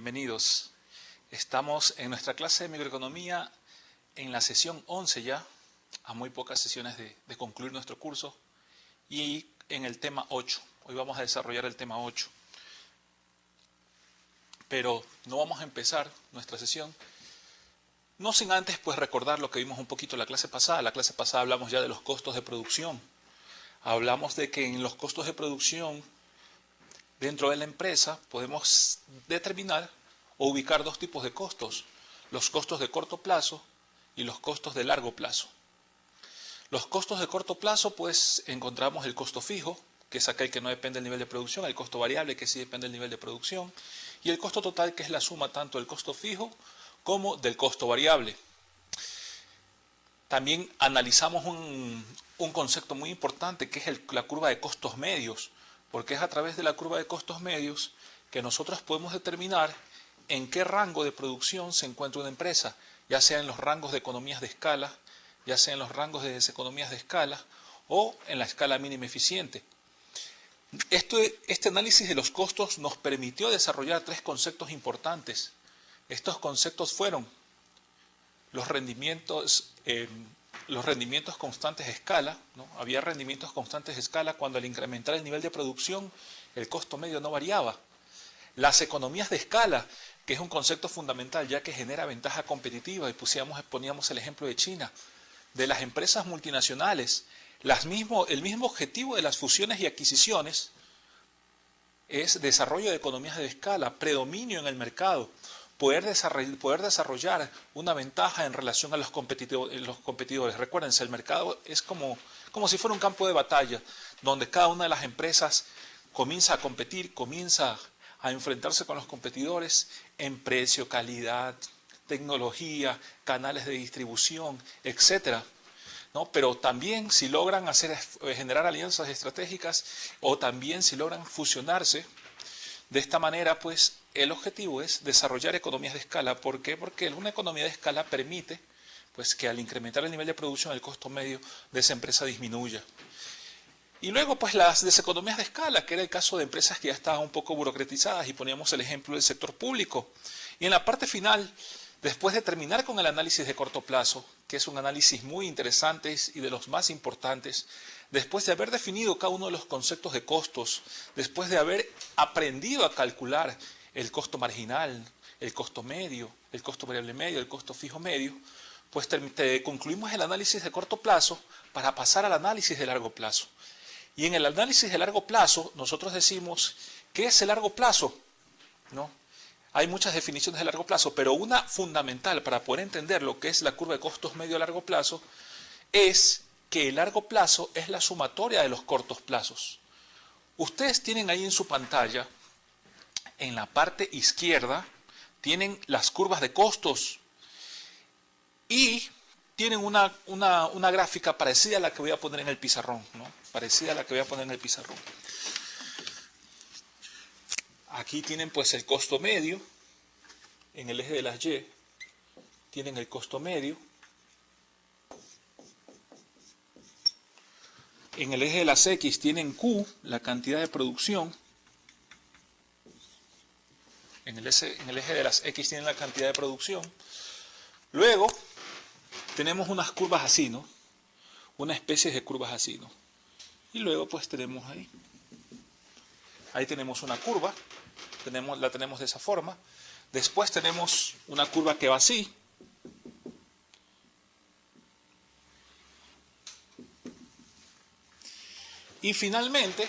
Bienvenidos. Estamos en nuestra clase de microeconomía en la sesión 11 ya, a muy pocas sesiones de concluir nuestro curso, y en el tema 8. Hoy vamos a desarrollar el tema 8. Pero no vamos a empezar nuestra sesión, no sin antes pues recordar lo que vimos un poquito en la clase pasada. La clase pasada hablamos ya de los costos de producción. Hablamos de que en los costos de producción dentro de la empresa podemos determinar o ubicar dos tipos de costos: los costos de corto plazo y los costos de largo plazo. Los costos de corto plazo, pues encontramos el costo fijo, que es aquel que no depende del nivel de producción, el costo variable, que sí depende del nivel de producción, y el costo total, que es la suma tanto del costo fijo como del costo variable. También analizamos un concepto muy importante, que es la curva de costos medios, porque es a través de la curva de costos medios que nosotros podemos determinar en qué rango de producción se encuentra una empresa, ya sea en los rangos de economías de escala, ya sea en los rangos de deseconomías de escala o en la escala mínima eficiente. Este análisis de los costos nos permitió desarrollar tres conceptos importantes. Estos conceptos fueron los rendimientos constantes de escala, ¿no? Había rendimientos constantes de escala cuando al incrementar el nivel de producción el costo medio no variaba. Las economías de escala, que es un concepto fundamental ya que genera ventaja competitiva, y poníamos el ejemplo de China, de las empresas multinacionales. El mismo objetivo de las fusiones y adquisiciones es desarrollo de economías de escala, predominio en el mercado, poder desarrollar una ventaja en relación a los competidores. Recuérdense, el mercado es como si fuera un campo de batalla, donde cada una de las empresas comienza a competir, comienza a enfrentarse con los competidores en precio, calidad, tecnología, canales de distribución, etcétera, ¿no? Pero también si logran generar alianzas estratégicas, o también si logran fusionarse. De esta manera, pues, el objetivo es desarrollar economías de escala. ¿Por qué? Porque una economía de escala permite, pues, que al incrementar el nivel de producción, el costo medio de esa empresa disminuya. Y luego, pues, las deseconomías de escala, que era el caso de empresas que ya estaban un poco burocratizadas, y poníamos el ejemplo del sector público. Y en la parte final, después de terminar con el análisis de corto plazo, que es un análisis muy interesante y de los más importantes, después de haber definido cada uno de los conceptos de costos, después de haber aprendido a calcular el costo marginal, el costo medio, el costo variable medio, el costo fijo medio, pues concluimos el análisis de corto plazo para pasar al análisis de largo plazo. Y en el análisis de largo plazo, nosotros decimos, ¿qué es el largo plazo? ¿No? Hay muchas definiciones de largo plazo, pero una fundamental para poder entender lo que es la curva de costos medio a largo plazo es que el largo plazo es la sumatoria de los cortos plazos. Ustedes tienen ahí en su pantalla, en la parte izquierda, tienen las curvas de costos y tienen una gráfica parecida a la que voy a poner en el pizarrón, ¿no? Parecida a la que voy a poner en el pizarrón. Aquí tienen pues el costo medio, en el eje de las Y tienen el costo medio, en el eje de las X tienen Q, la cantidad de producción, en el eje de las X tienen la cantidad de producción. Luego tenemos unas curvas así, ¿no? Una especie de curvas así, ¿no? Y luego pues tenemos ahí tenemos una curva, la tenemos de esa forma. Después tenemos una curva que va así. Y finalmente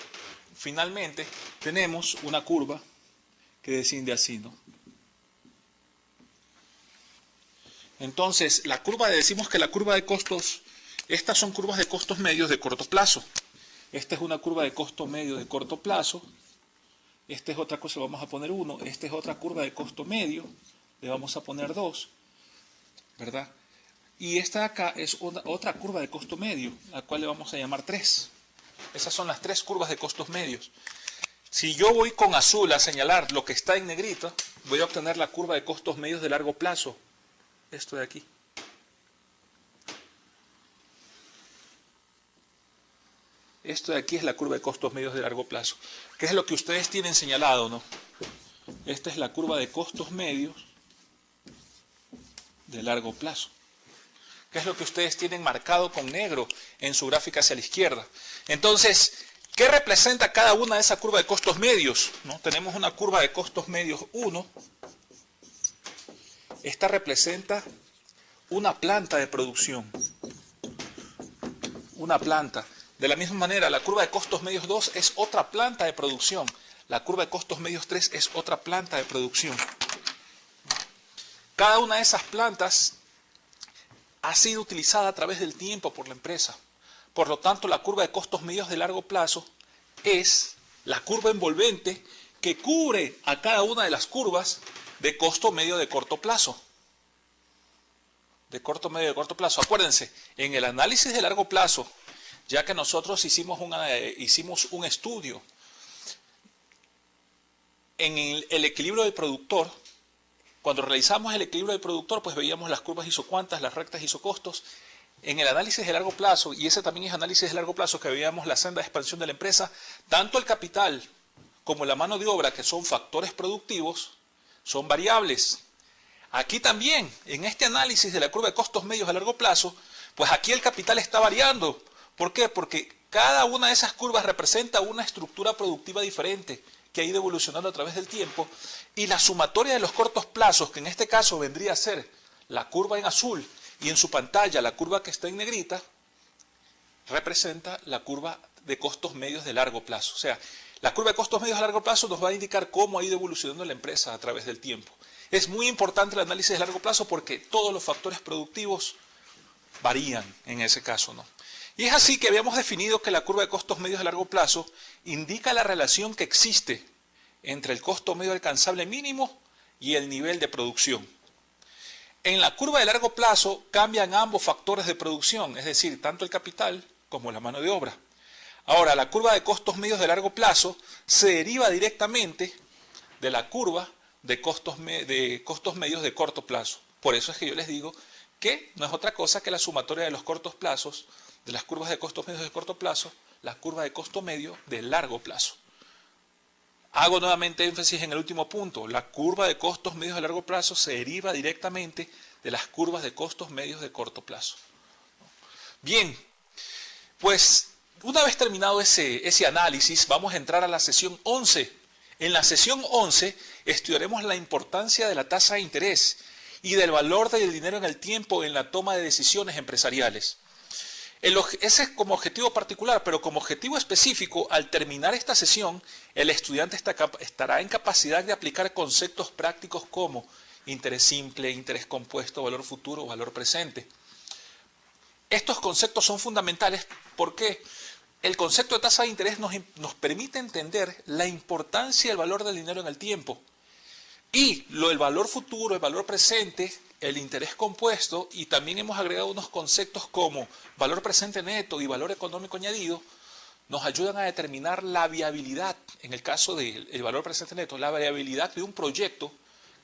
tenemos una curva que desciende así, ¿no? Entonces, decimos que la curva de costos, estas son curvas de costos medios de corto plazo. Esta es una curva de costo medio de corto plazo. Esta es otra cosa, vamos a poner 1. Esta es otra curva de costo medio, le vamos a poner 2, ¿verdad? Y esta de acá es otra curva de costo medio, la cual le vamos a llamar 3. Esas son las tres curvas de costos medios. Si yo voy con azul a señalar lo que está en negrito, voy a obtener la curva de costos medios de largo plazo. Esto de aquí. Esto de aquí es la curva de costos medios de largo plazo, que es lo que ustedes tienen señalado, ¿no? Esta es la curva de costos medios de largo plazo, que es lo que ustedes tienen marcado con negro en su gráfica hacia la izquierda. Entonces, ¿qué representa cada una de esas curvas de costos medios? ¿No? Tenemos una curva de costos medios 1. Esta representa una planta de producción. Una planta. De la misma manera, la curva de costos medios 2 es otra planta de producción. La curva de costos medios 3 es otra planta de producción. Cada una de esas plantas ha sido utilizada a través del tiempo por la empresa. Por lo tanto, la curva de costos medios de largo plazo es la curva envolvente que cubre a cada una de las curvas de costo medio de corto plazo. De corto medio de corto plazo. Acuérdense, en el análisis de largo plazo, ya que nosotros hicimos un estudio en el equilibrio del productor. Cuando realizamos el equilibrio del productor, pues veíamos las curvas isocuantas, las rectas isocostos. En el análisis de largo plazo, y ese también es análisis de largo plazo, que veíamos la senda de expansión de la empresa, tanto el capital como la mano de obra, que son factores productivos, son variables. Aquí también, en este análisis de la curva de costos medios a largo plazo, pues aquí el capital está variando. ¿Por qué? Porque cada una de esas curvas representa una estructura productiva diferente que ha ido evolucionando a través del tiempo, y la sumatoria de los cortos plazos, que en este caso vendría a ser la curva en azul y en su pantalla la curva que está en negrita, representa la curva de costos medios de largo plazo. O sea, la curva de costos medios a largo plazo nos va a indicar cómo ha ido evolucionando la empresa a través del tiempo. Es muy importante el análisis de largo plazo porque todos los factores productivos varían en ese caso, ¿no? Y es así que habíamos definido que la curva de costos medios de largo plazo indica la relación que existe entre el costo medio alcanzable mínimo y el nivel de producción. En la curva de largo plazo cambian ambos factores de producción, es decir, tanto el capital como la mano de obra. Ahora, la curva de costos medios de largo plazo se deriva directamente de la curva de costos medios de corto plazo. Por eso es que yo les digo que no es otra cosa que la sumatoria de los cortos plazos, de las curvas de costos medios de corto plazo, la curva de costo medio de largo plazo. Hago nuevamente énfasis en el último punto. La curva de costos medios de largo plazo se deriva directamente de las curvas de costos medios de corto plazo. Bien, pues una vez terminado ese análisis, vamos a entrar a la sesión 11. En la sesión 11 estudiaremos la importancia de la tasa de interés y del valor del dinero en el tiempo en la toma de decisiones empresariales. Ese es como objetivo particular, pero como objetivo específico, al terminar esta sesión, el estudiante estará en capacidad de aplicar conceptos prácticos como interés simple, interés compuesto, valor futuro, valor presente. Estos conceptos son fundamentales porque el concepto de tasa de interés nos permite entender la importancia del valor del dinero en el tiempo. Y el valor futuro, el valor presente, el interés compuesto, y también hemos agregado unos conceptos como valor presente neto y valor económico añadido, nos ayudan a determinar la viabilidad, en el caso del valor presente neto, la viabilidad de un proyecto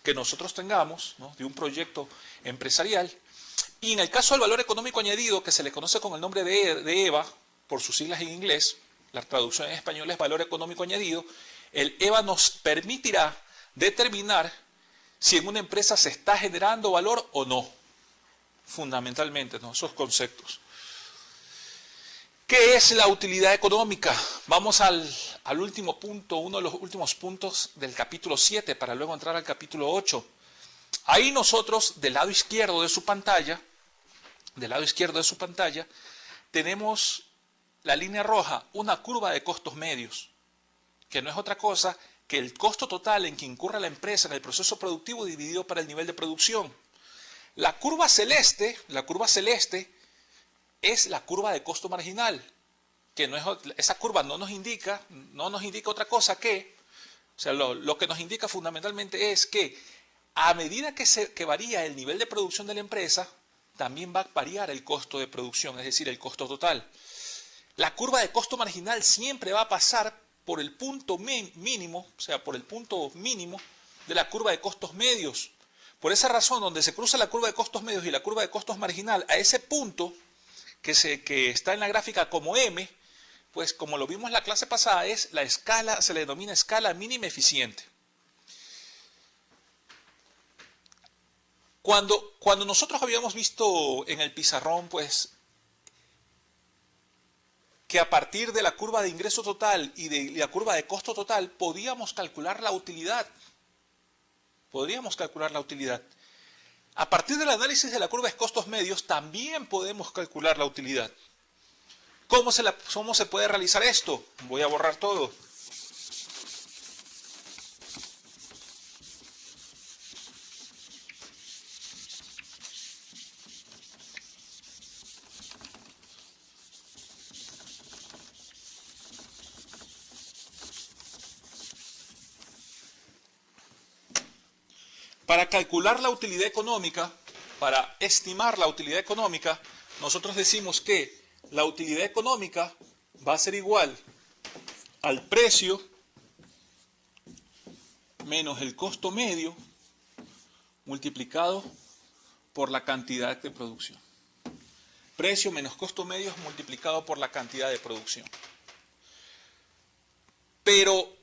que nosotros tengamos, ¿no? De un proyecto empresarial. Y en el caso del valor económico añadido, que se le conoce con el nombre de EVA, por sus siglas en inglés, la traducción en español es valor económico añadido, el EVA nos permitirá determinar si en una empresa se está generando valor o no, fundamentalmente, ¿no? Esos conceptos. ¿Qué es la utilidad económica? Vamos al último punto, uno de los últimos puntos del capítulo 7, para luego entrar al capítulo 8. Ahí nosotros, del lado izquierdo de su pantalla, tenemos la línea roja, una curva de costos medios, que no es otra cosa que el costo total en que incurra la empresa en el proceso productivo dividido para el nivel de producción. La curva celeste es la curva de costo marginal, que no es, esa curva no nos indica otra cosa que, o sea, lo que nos indica fundamentalmente es que a medida que varía el nivel de producción de la empresa, también va a variar el costo de producción, es decir, el costo total. La curva de costo marginal siempre va a pasar por el punto mínimo, o sea, por el punto mínimo de la curva de costos medios. Por esa razón, donde se cruza la curva de costos medios y la curva de costos marginal, a ese punto que está en la gráfica como M, pues como lo vimos en la clase pasada, es la escala, se le denomina escala mínima eficiente. Cuando nosotros habíamos visto en el pizarrón, pues, que a partir de la curva de ingreso total y de la curva de costo total podíamos calcular la utilidad. Podríamos calcular la utilidad. A partir del análisis de la curva de costos medios también podemos calcular la utilidad. ¿Cómo se puede realizar esto? Voy a borrar todo. Para calcular la utilidad económica, para estimar la utilidad económica, nosotros decimos que la utilidad económica va a ser igual al precio menos el costo medio multiplicado por la cantidad de producción. Precio menos costo medio multiplicado por la cantidad de producción. Pero,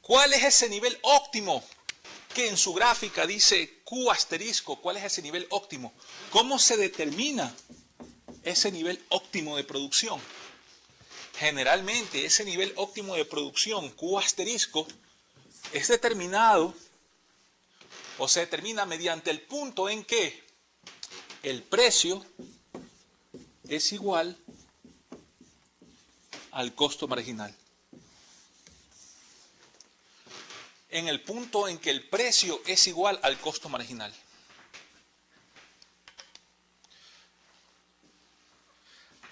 ¿cuál es ese nivel óptimo que en su gráfica dice Q asterisco? ¿Cuál es ese nivel óptimo? ¿Cómo se determina ese nivel óptimo de producción? Generalmente ese nivel óptimo de producción, Q asterisco, es determinado o se determina mediante el punto en que el precio es igual al costo marginal. En el punto en que el precio es igual al costo marginal.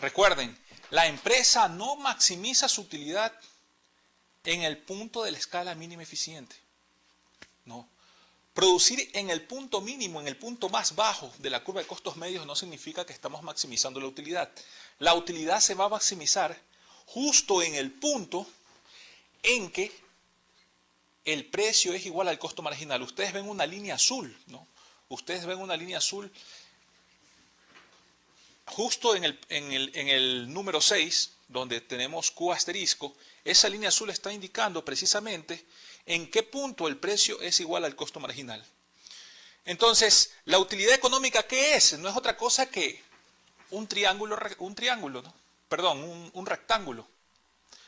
Recuerden, la empresa no maximiza su utilidad en el punto de la escala mínima eficiente. No. Producir en el punto mínimo, en el punto más bajo de la curva de costos medios no significa que estamos maximizando la utilidad. La utilidad se va a maximizar justo en el punto en que el precio es igual al costo marginal. Ustedes ven una línea azul, ¿no? Ustedes ven una línea azul justo en el número 6, donde tenemos Q asterisco. Esa línea azul está indicando precisamente en qué punto el precio es igual al costo marginal. Entonces, la utilidad económica, ¿qué es? No es otra cosa que un rectángulo.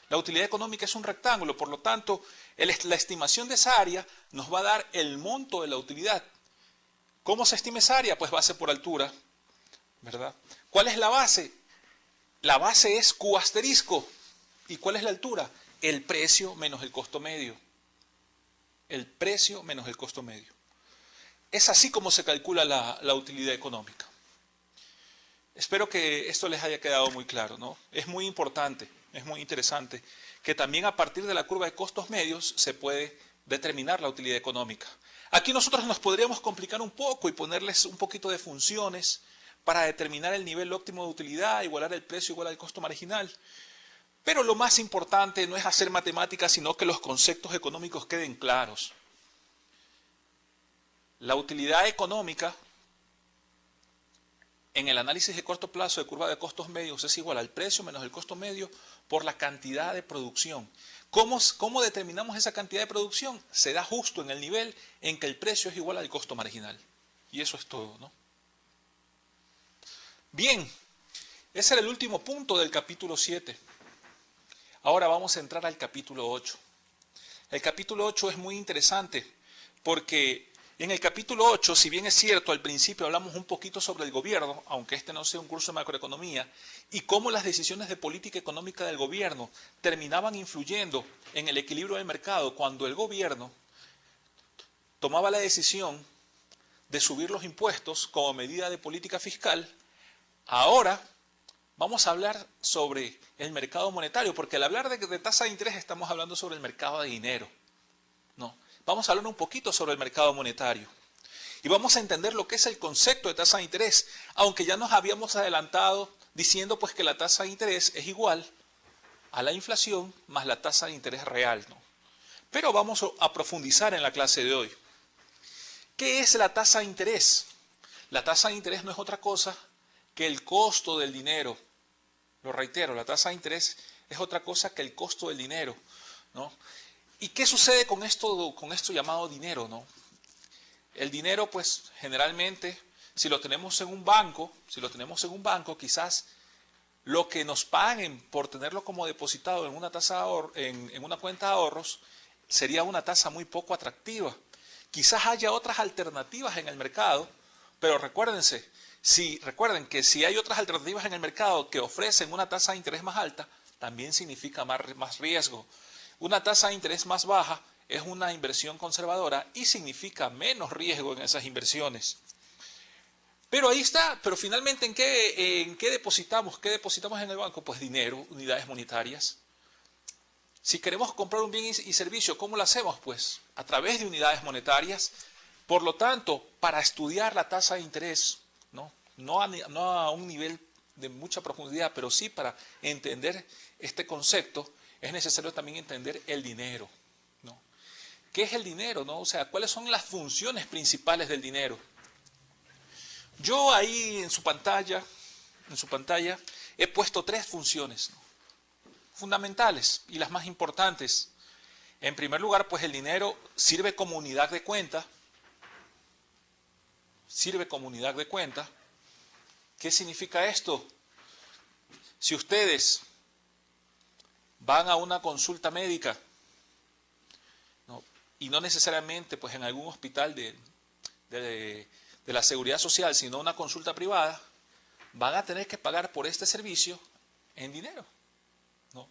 La utilidad económica es un rectángulo, por lo tanto, la estimación de esa área nos va a dar el monto de la utilidad. ¿Cómo se estima esa área? Pues base por altura, ¿verdad? ¿Cuál es la base? La base es Q asterisco. ¿Y cuál es la altura? El precio menos el costo medio. El precio menos el costo medio. Es así como se calcula la utilidad económica. Espero que esto les haya quedado muy claro, ¿no? Es muy importante, es muy interesante que también a partir de la curva de costos medios se puede determinar la utilidad económica. Aquí nosotros nos podríamos complicar un poco y ponerles un poquito de funciones para determinar el nivel óptimo de utilidad, igualar el precio igual al costo marginal. Pero lo más importante no es hacer matemáticas, sino que los conceptos económicos queden claros. La utilidad económica en el análisis de corto plazo de curva de costos medios es igual al precio menos el costo medio por la cantidad de producción. ¿Cómo determinamos esa cantidad de producción? Se da justo en el nivel en que el precio es igual al costo marginal. Y eso es todo, ¿no? Bien, ese era el último punto del capítulo 7. Ahora vamos a entrar al capítulo 8. El capítulo 8 es muy interesante porque en el capítulo 8, si bien es cierto, al principio hablamos un poquito sobre el gobierno, aunque este no sea un curso de macroeconomía, y cómo las decisiones de política económica del gobierno terminaban influyendo en el equilibrio del mercado cuando el gobierno tomaba la decisión de subir los impuestos como medida de política fiscal. Ahora vamos a hablar sobre el mercado monetario, porque al hablar de tasa de interés estamos hablando sobre el mercado de dinero. No, vamos a hablar un poquito sobre el mercado monetario. Y vamos a entender lo que es el concepto de tasa de interés, aunque ya nos habíamos adelantado diciendo pues que la tasa de interés es igual a la inflación más la tasa de interés real, ¿no? Pero vamos a profundizar en la clase de hoy. ¿Qué es la tasa de interés? La tasa de interés no es otra cosa que el costo del dinero. Lo reitero, la tasa de interés es otra cosa que el costo del dinero, ¿no? ¿Y qué sucede con esto llamado dinero, ¿no? El dinero, pues, generalmente si lo tenemos en un banco, quizás lo que nos paguen por tenerlo como depositado en una tasa de ahorro, en una cuenta de ahorros sería una tasa muy poco atractiva. Quizás haya otras alternativas en el mercado, pero recuerden que si hay otras alternativas en el mercado que ofrecen una tasa de interés más alta, también significa más riesgo. Una tasa de interés más baja es una inversión conservadora y significa menos riesgo en esas inversiones. Pero ahí está, pero finalmente ¿en qué depositamos? ¿Qué depositamos en el banco? Pues dinero, unidades monetarias. Si queremos comprar un bien y servicio, ¿cómo lo hacemos? Pues a través de unidades monetarias. Por lo tanto, para estudiar la tasa de interés, no a un nivel de mucha profundidad, pero sí para entender este concepto, es necesario también entender el dinero, ¿no? ¿Qué es el dinero, no? O sea, ¿cuáles son las funciones principales del dinero? Yo ahí en su pantalla he puesto 3 funciones, ¿no?, fundamentales y las más importantes. En primer lugar, pues el dinero sirve como unidad de cuenta. ¿Qué significa esto? Si ustedes van a una consulta médica, ¿no?, y no necesariamente pues en algún hospital de la Seguridad Social, sino una consulta privada, van a tener que pagar por este servicio en dinero, ¿no?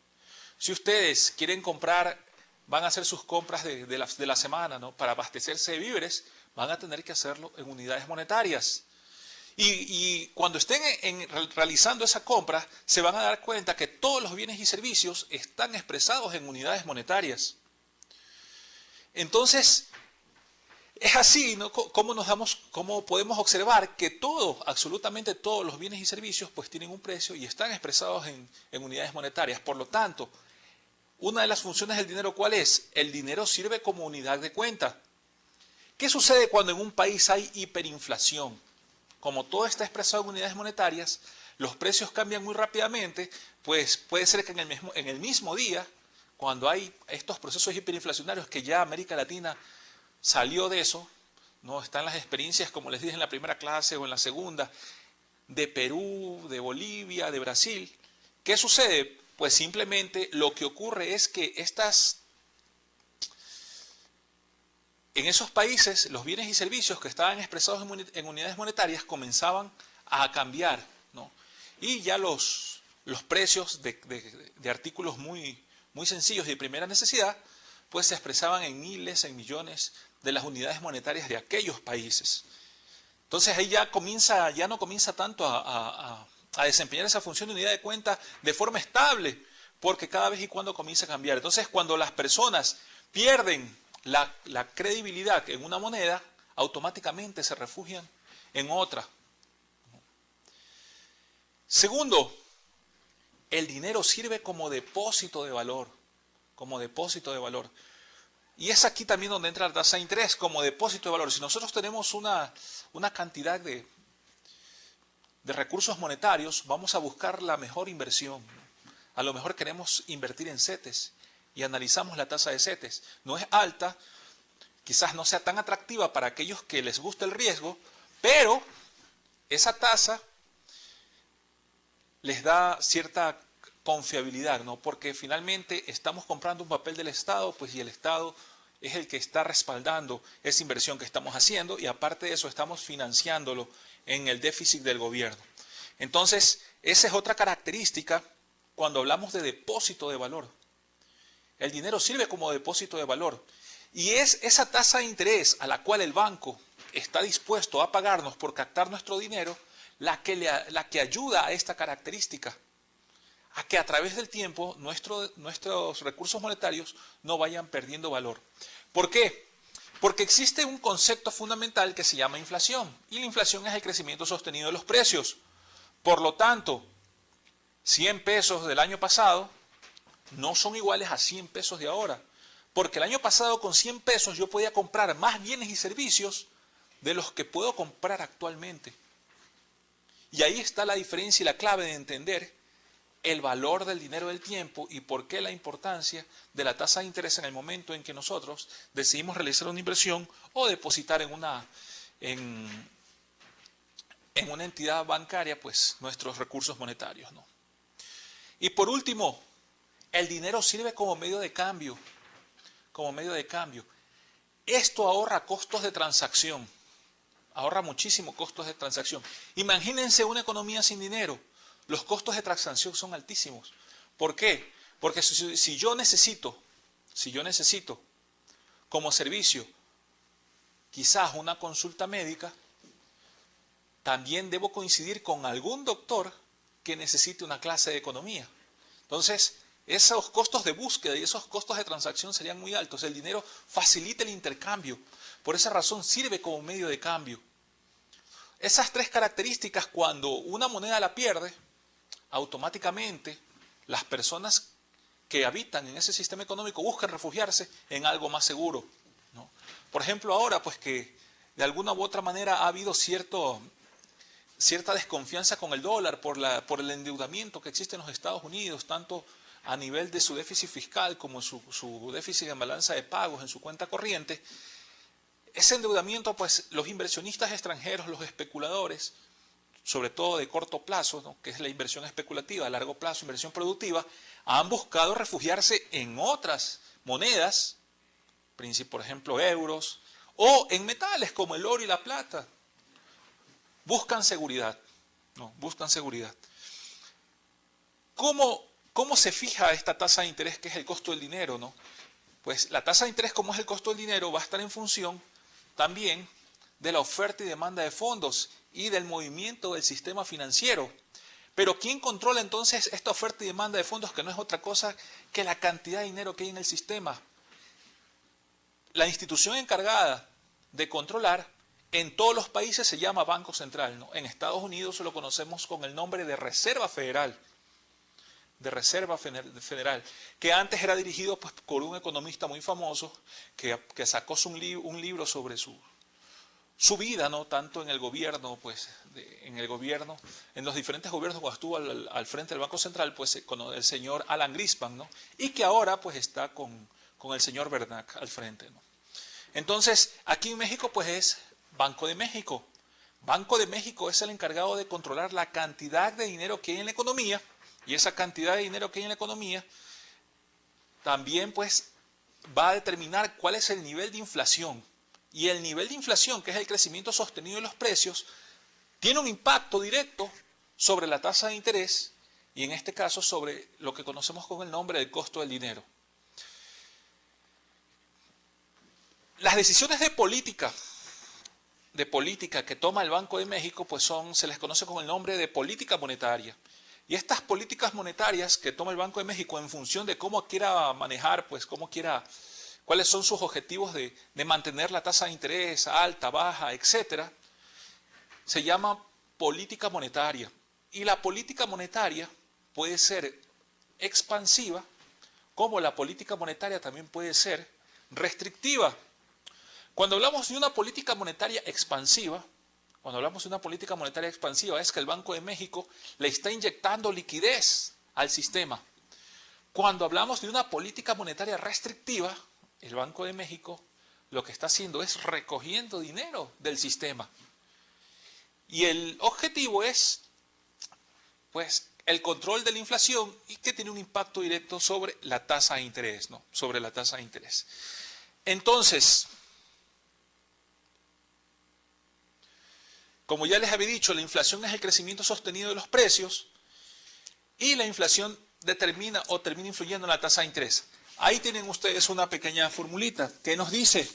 Si ustedes quieren van a hacer sus compras de la semana, ¿no?, para abastecerse de víveres, van a tener que hacerlo en unidades monetarias. Y cuando estén realizando esa compra, se van a dar cuenta que todos los bienes y servicios están expresados en unidades monetarias. Entonces, es así, ¿no?, cómo podemos observar que absolutamente todos los bienes y servicios, pues tienen un precio y están expresados en unidades monetarias. Por lo tanto, una de las funciones del dinero, ¿cuál es? El dinero sirve como unidad de cuenta. ¿Qué sucede cuando en un país hay hiperinflación? Como todo está expresado en unidades monetarias, los precios cambian muy rápidamente, pues puede ser que en el mismo día, cuando hay estos procesos hiperinflacionarios, que ya América Latina salió de eso, ¿no? Están las experiencias, como les dije en la primera clase o en la segunda, de Perú, de Bolivia, de Brasil. ¿Qué sucede? Pues simplemente lo que ocurre es que en esos países los bienes y servicios que estaban expresados en unidades monetarias comenzaban a cambiar, ¿no? Y ya los precios de artículos muy sencillos y de primera necesidad, pues se expresaban en miles, en millones de las unidades monetarias de aquellos países. Entonces ahí ya no comienza tanto a desempeñar esa función de unidad de cuenta de forma estable, porque cada vez y cuando comienza a cambiar. Entonces cuando las personas pierden la credibilidad en una moneda, automáticamente se refugian en otra. Segundo, el dinero sirve como depósito de valor, Y es aquí también donde entra la tasa de interés, como depósito de valor. Si nosotros tenemos una cantidad de recursos monetarios, vamos a buscar la mejor inversión. A lo mejor queremos invertir en CETES y analizamos la tasa de CETES. No es alta, quizás no sea tan atractiva para aquellos que les gusta el riesgo, pero esa tasa les da cierta confiabilidad, ¿no? Porque finalmente estamos comprando un papel del Estado, pues, y el Estado es el que está respaldando esa inversión que estamos haciendo, y aparte de eso estamos financiándolo en el déficit del gobierno. Entonces, esa es otra característica cuando hablamos de depósito de valor. El dinero sirve como depósito de valor, y es esa tasa de interés a la cual el banco está dispuesto a pagarnos por captar nuestro dinero la que ayuda a esta característica, a que a través del tiempo nuestros recursos monetarios no vayan perdiendo valor. ¿Por qué? Porque existe un concepto fundamental que se llama inflación, y la inflación es el crecimiento sostenido de los precios. Por lo tanto, 100 pesos del año pasado no son iguales a 100 pesos de ahora, porque el año pasado con 100 pesos yo podía comprar más bienes y servicios de los que puedo comprar actualmente. Y ahí está la diferencia y la clave de entender el valor del dinero del tiempo y por qué la importancia de la tasa de interés en el momento en que nosotros decidimos realizar una inversión o depositar en en una entidad bancaria, pues nuestros recursos monetarios, ¿no? Y por último, el dinero sirve como medio de cambio, como medio de cambio. Esto ahorra costos de transacción, ahorra muchísimo costos de transacción. Imagínense una economía sin dinero, los costos de transacción son altísimos. ¿Por qué? Porque si yo necesito como servicio quizás una consulta médica, también debo coincidir con algún doctor que necesite una clase de economía. Entonces, esos costos de búsqueda y esos costos de transacción serían muy altos. El dinero facilita el intercambio. Por esa razón sirve como medio de cambio. Esas tres características, cuando una moneda la pierde, automáticamente las personas que habitan en ese sistema económico buscan refugiarse en algo más seguro, ¿no? Por ejemplo, ahora pues que de alguna u otra manera ha habido cierta desconfianza con el dólar por el endeudamiento que existe en los Estados Unidos, tanto a nivel de su déficit fiscal como su déficit en balanza de pagos, en su cuenta corriente. Ese endeudamiento, pues los inversionistas extranjeros, los especuladores, sobre todo de corto plazo, ¿no?, que es la inversión especulativa, a largo plazo, inversión productiva, han buscado refugiarse en otras monedas, por ejemplo euros, o en metales como el oro y la plata. Buscan seguridad, ¿no? Buscan seguridad. ¿Cómo se fija esta tasa de interés, que es el costo del dinero, ¿no? Pues la tasa de interés, como es el costo del dinero, va a estar en función también de la oferta y demanda de fondos y del movimiento del sistema financiero. Pero ¿quién controla entonces esta oferta y demanda de fondos, que no es otra cosa que la cantidad de dinero que hay en el sistema? La institución encargada de controlar en todos los países se llama Banco Central, ¿no? En Estados Unidos lo conocemos con el nombre de Reserva Federal. Que antes era dirigido pues, por un economista muy famoso que sacó un libro sobre su vida, ¿no? Tanto en el gobierno, pues, en los diferentes gobiernos cuando estuvo al frente del Banco Central, pues con el señor Alan Greenspan, ¿no? Y que ahora pues está con el señor Bernanke al frente, ¿no? Entonces, aquí en México pues es Banco de México. Banco de México es el encargado de controlar la cantidad de dinero que hay en la economía, y esa cantidad de dinero que hay en la economía también pues va a determinar cuál es el nivel de inflación. Y el nivel de inflación, que es el crecimiento sostenido de los precios, tiene un impacto directo sobre la tasa de interés y en este caso sobre lo que conocemos con el nombre del costo del dinero. Las decisiones de política que toma el Banco de México pues se les conoce con el nombre de política monetaria. Y estas políticas monetarias que toma el Banco de México en función de cómo quiera manejar, pues cuáles son sus objetivos de mantener la tasa de interés alta, baja, etcétera, se llama política monetaria. Y la política monetaria puede ser expansiva, como la política monetaria también puede ser restrictiva. Cuando hablamos de una política monetaria expansiva, es que el Banco de México le está inyectando liquidez al sistema. Cuando hablamos de una política monetaria restrictiva, el Banco de México lo que está haciendo es recogiendo dinero del sistema. Y el objetivo es, pues, el control de la inflación y que tiene un impacto directo sobre la tasa de interés, ¿no? Sobre la tasa de interés. Entonces, como ya les había dicho, la inflación es el crecimiento sostenido de los precios y la inflación termina influyendo en la tasa de interés. Ahí tienen ustedes una pequeña formulita que nos dice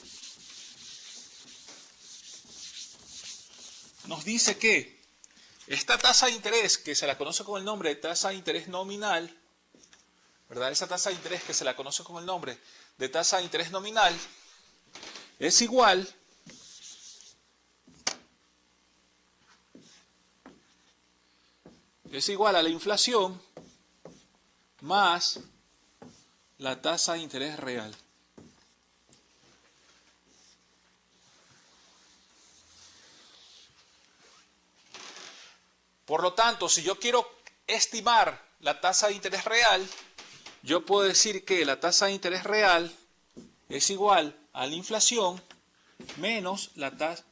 que esta tasa de interés, que se la conoce con el nombre de tasa de interés nominal, ¿verdad? Esa tasa de interés que se la conoce con el nombre de tasa de interés nominal es igual a la inflación más la tasa de interés real. Por lo tanto, si yo quiero estimar la tasa de interés real, yo puedo decir que la tasa de interés real es igual a la inflación menos a la tasa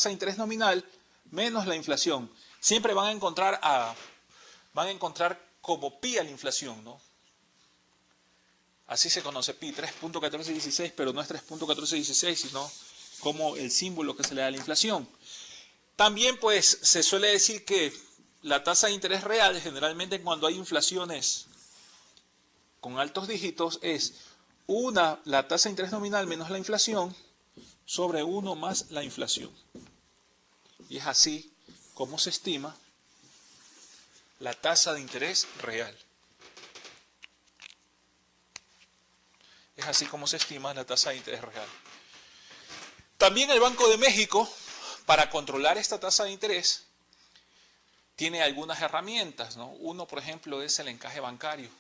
de interés nominal menos la inflación. Siempre van a encontrar como pi a la inflación, ¿no? Así se conoce pi, 3.1416, pero no es 3.1416, sino como el símbolo que se le da a la inflación. También pues se suele decir que la tasa de interés real, generalmente cuando hay inflaciones con altos dígitos, es la tasa de interés nominal menos la inflación sobre 1 más la inflación. Y es así como se estima la tasa de interés real. Es así como se estima la tasa de interés real. También el Banco de México, para controlar esta tasa de interés, tiene algunas herramientas, ¿no? Uno, por ejemplo, es el encaje bancario.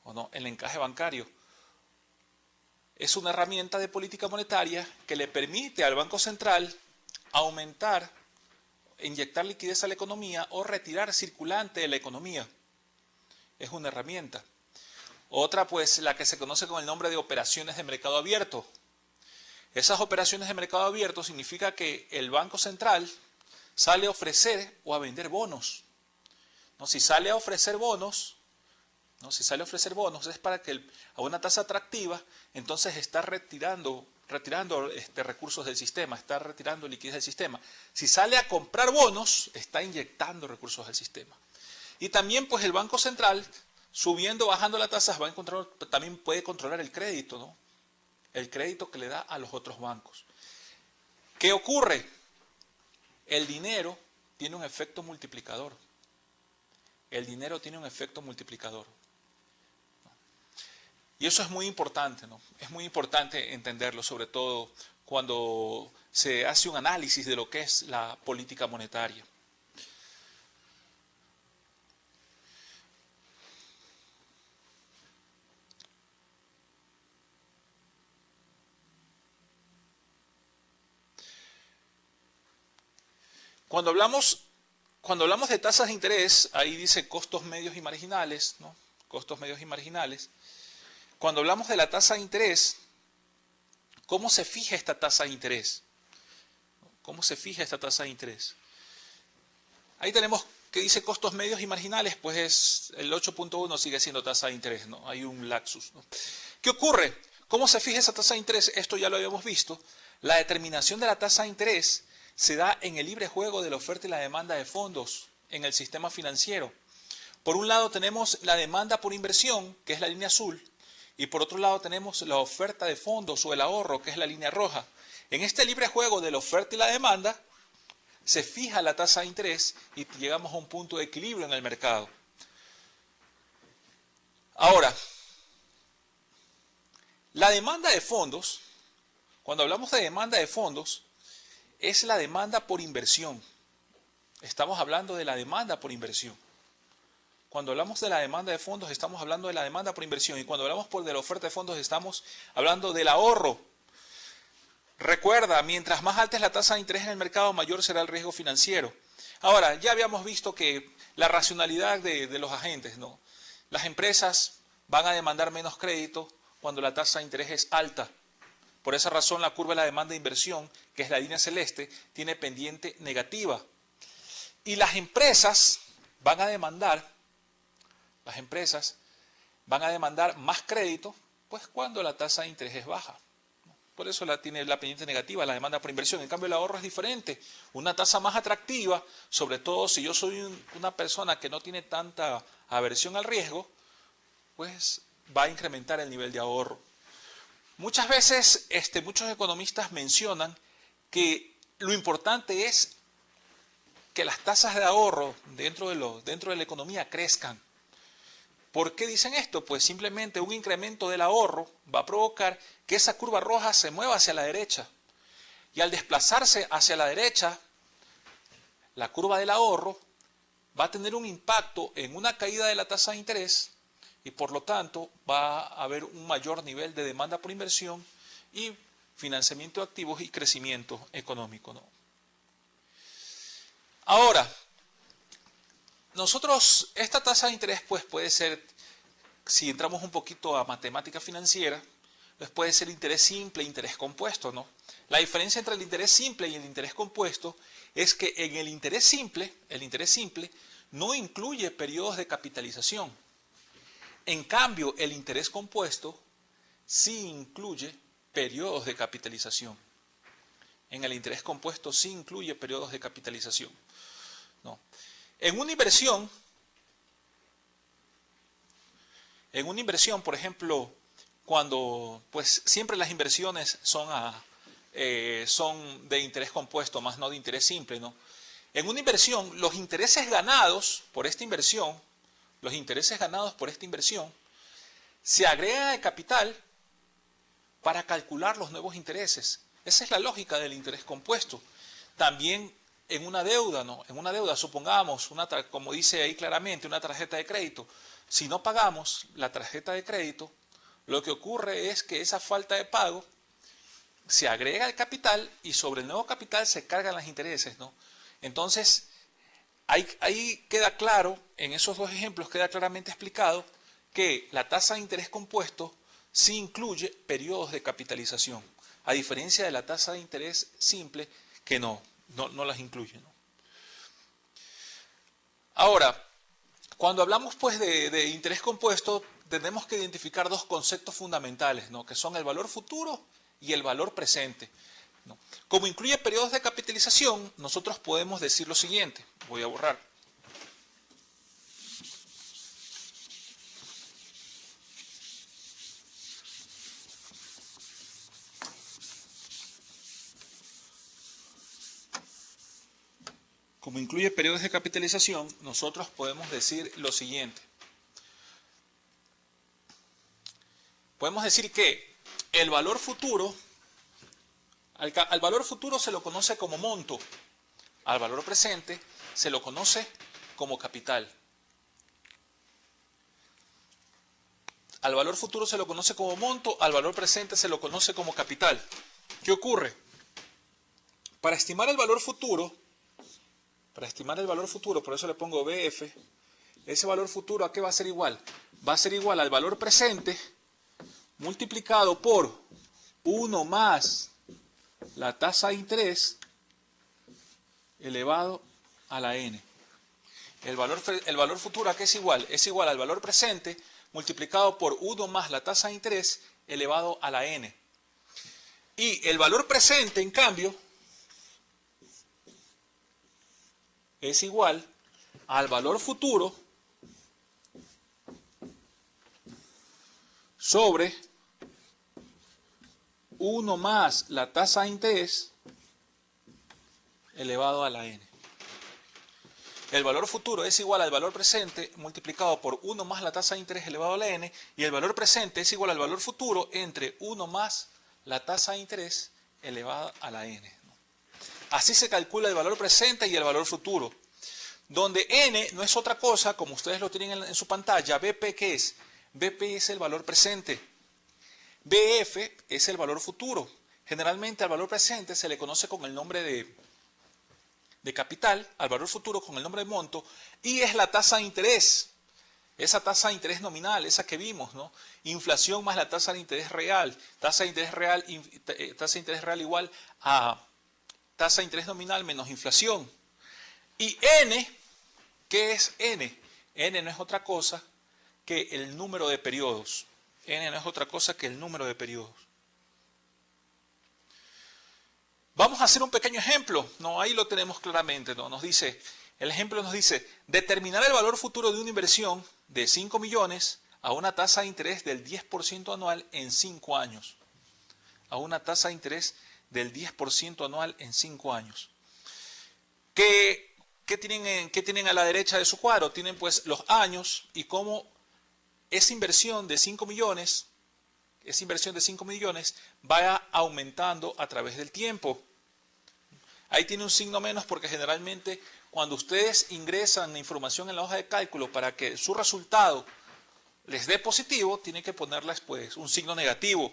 ¿O no? El encaje bancario es una herramienta de política monetaria que le permite al Banco Central aumentar, inyectar liquidez a la economía o retirar circulante de la economía. Es una herramienta. Otra, pues, la que se conoce con el nombre de operaciones de mercado abierto. Esas operaciones de mercado abierto significa que el Banco Central sale a ofrecer o a vender bonos. ¿No? Si sale a ofrecer bonos, es para que a una tasa atractiva, entonces está retirando recursos del sistema, está retirando liquidez del sistema. Si sale a comprar bonos, está inyectando recursos del sistema. Y también pues el Banco Central, subiendo o bajando las tasas, también puede controlar el crédito, ¿no? El crédito que le da a los otros bancos. ¿Qué ocurre? El dinero tiene un efecto multiplicador. El dinero tiene un efecto multiplicador. Y eso es muy importante, ¿no? Es muy importante entenderlo, sobre todo cuando se hace un análisis de lo que es la política monetaria. Cuando hablamos de tasas de interés, ahí dice costos medios y marginales, ¿no? Costos medios y marginales. Cuando hablamos de la tasa de interés, ¿cómo se fija esta tasa de interés? ¿Cómo se fija esta tasa de interés? Ahí tenemos que dice costos medios y marginales, pues es el 8.1 sigue siendo tasa de interés, ¿no? Hay un lapsus, ¿no? ¿Qué ocurre? ¿Cómo se fija esa tasa de interés? Esto ya lo habíamos visto. La determinación de la tasa de interés se da en el libre juego de la oferta y la demanda de fondos en el sistema financiero. Por un lado tenemos la demanda por inversión, que es la línea azul, y por otro lado tenemos la oferta de fondos o el ahorro, que es la línea roja. En este libre juego de la oferta y la demanda, se fija la tasa de interés y llegamos a un punto de equilibrio en el mercado. Ahora, la demanda de fondos, cuando hablamos de demanda de fondos, es la demanda por inversión. Estamos hablando de la demanda por inversión. Cuando hablamos de la demanda de fondos, estamos hablando de la demanda por inversión. Y cuando hablamos de la oferta de fondos, estamos hablando del ahorro. Recuerda, mientras más alta es la tasa de interés en el mercado, mayor será el riesgo financiero. Ahora, ya habíamos visto que la racionalidad de los agentes, ¿no? Las empresas van a demandar menos crédito cuando la tasa de interés es alta. Por esa razón, la curva de la demanda de inversión, que es la línea celeste, tiene pendiente negativa. Y las empresas van a demandar más crédito, pues cuando la tasa de interés es baja. Por eso tiene la pendiente negativa, la demanda por inversión. En cambio, el ahorro es diferente. Una tasa más atractiva, sobre todo si yo soy una persona que no tiene tanta aversión al riesgo, pues va a incrementar el nivel de ahorro. Muchas veces muchos economistas mencionan que lo importante es que las tasas de ahorro dentro de la economía crezcan. ¿Por qué dicen esto? Pues simplemente un incremento del ahorro va a provocar que esa curva roja se mueva hacia la derecha. Y al desplazarse hacia la derecha, la curva del ahorro va a tener un impacto en una caída de la tasa de interés y por lo tanto va a haber un mayor nivel de demanda por inversión y financiamiento de activos y crecimiento económico, ¿no? Ahora, esta tasa de interés pues puede ser, si entramos un poquito a matemática financiera, puede ser interés simple e interés compuesto, ¿no? La diferencia entre el interés simple y el interés compuesto es que en el interés simple no incluye periodos de capitalización. En cambio, el interés compuesto sí incluye periodos de capitalización. En el interés compuesto sí incluye periodos de capitalización, ¿no? En una inversión, por ejemplo, cuando pues siempre las inversiones son de interés compuesto, más no de interés simple, ¿no? En una inversión, los intereses ganados por esta inversión, se agregan al capital para calcular los nuevos intereses. Esa es la lógica del interés compuesto. También en una deuda, ¿no? En una deuda, supongamos, como dice ahí claramente, una tarjeta de crédito. Si no pagamos la tarjeta de crédito, lo que ocurre es que esa falta de pago se agrega al capital y sobre el nuevo capital se cargan los intereses, ¿no? Entonces, ahí queda claro, en esos dos ejemplos queda claramente explicado que la tasa de interés compuesto sí incluye periodos de capitalización, a diferencia de la tasa de interés simple que no las incluye, ¿no? Ahora, cuando hablamos pues de interés compuesto, tenemos que identificar dos conceptos fundamentales, ¿no? Que son el valor futuro y el valor presente, ¿no? Como incluye periodos de capitalización, nosotros podemos decir lo siguiente. Voy a borrar. Como incluye periodos de capitalización, nosotros podemos decir lo siguiente. Podemos decir que el valor futuro, al valor futuro se lo conoce como monto, al valor presente se lo conoce como capital. Al valor futuro se lo conoce como monto, al valor presente se lo conoce como capital. ¿Qué ocurre? Para estimar el valor futuro, por eso le pongo BF, ese valor futuro ¿a qué va a ser igual? Va a ser igual al valor presente multiplicado por 1 más la tasa de interés elevado a la n. El valor futuro ¿a qué es igual? Es igual al valor presente multiplicado por 1 más la tasa de interés elevado a la n. Y el valor presente, en cambio, es igual al valor futuro sobre 1 más la tasa de interés elevado a la n. El valor futuro es igual al valor presente multiplicado por 1 más la tasa de interés elevado a la n, y el valor presente es igual al valor futuro entre 1 más la tasa de interés elevada a la n. Así se calcula el valor presente y el valor futuro, donde n no es otra cosa, como ustedes lo tienen en su pantalla. BP, ¿qué es? BP es el valor presente. BF es el valor futuro. Generalmente al valor presente se le conoce con el nombre de capital, al valor futuro con el nombre de monto, y es la tasa de interés. Esa tasa de interés nominal, esa que vimos, ¿no? Inflación más la tasa de interés real. Tasa de interés real igual a tasa de interés nominal menos inflación. Y n, ¿qué es n? N no es otra cosa que el número de periodos. N no es otra cosa que el número de periodos. Vamos a hacer un pequeño ejemplo, ¿no? Ahí lo tenemos claramente, ¿no? El ejemplo nos dice, determinar el valor futuro de una inversión de 5 millones a una tasa de interés del 10% anual en 5 años. A una tasa de interés del 10% anual en 5 años. ¿Qué tienen a la derecha de su cuadro? Tienen pues los años y cómo esa inversión de 5 millones va aumentando a través del tiempo. Ahí tiene un signo menos porque generalmente cuando ustedes ingresan la información en la hoja de cálculo para que su resultado les dé positivo, tienen que ponerles pues un signo negativo.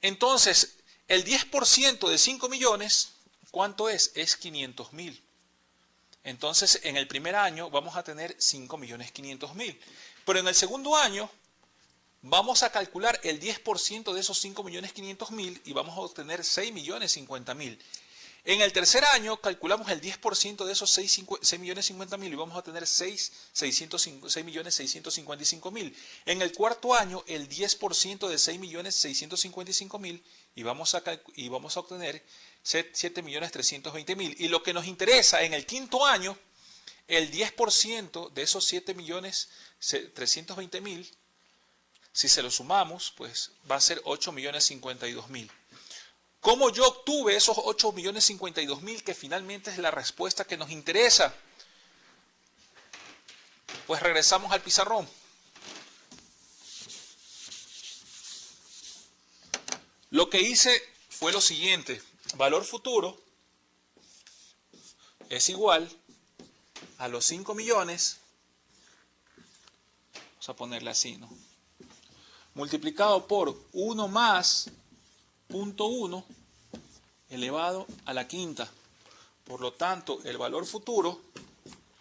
Entonces, el 10% de 5 millones, ¿cuánto es? Es 500.000. Entonces, en el primer año vamos a tener 5.500.000. Pero en el segundo año Vamos a calcular el 10% de esos 5.500.000 y vamos a obtener 6.050.000. En el tercer año calculamos el 10% de esos 6.050.000 y vamos a tener 6.655.000. En el cuarto año el 10% de 6.655.000 y vamos a obtener 7.320.000. Y lo que nos interesa en el quinto año, el 10% de esos 7.320.000, si se lo sumamos, pues va a ser 8.052.000. ¿Cómo yo obtuve esos 8.052.000 que finalmente es la respuesta que nos interesa? Pues regresamos al pizarrón. Lo que hice fue lo siguiente. Valor futuro es igual a los 5 millones, vamos a ponerle así, ¿no? Multiplicado por 1 más 0.1 elevado a la quinta. Por lo tanto, el valor futuro,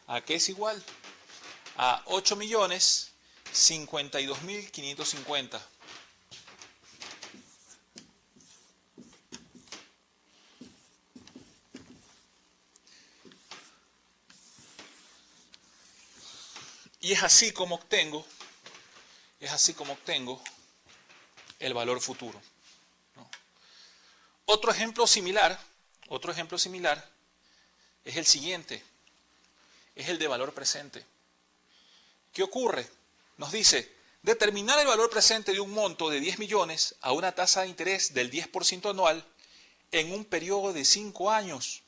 ¿a qué es igual? A 8.052.550. Y es así como obtengo el valor futuro, ¿no? Otro ejemplo similar es el siguiente, es el de valor presente. ¿Qué ocurre? Nos dice, determinar el valor presente de un monto de 10 millones a una tasa de interés del 10% anual en un periodo de 5 años.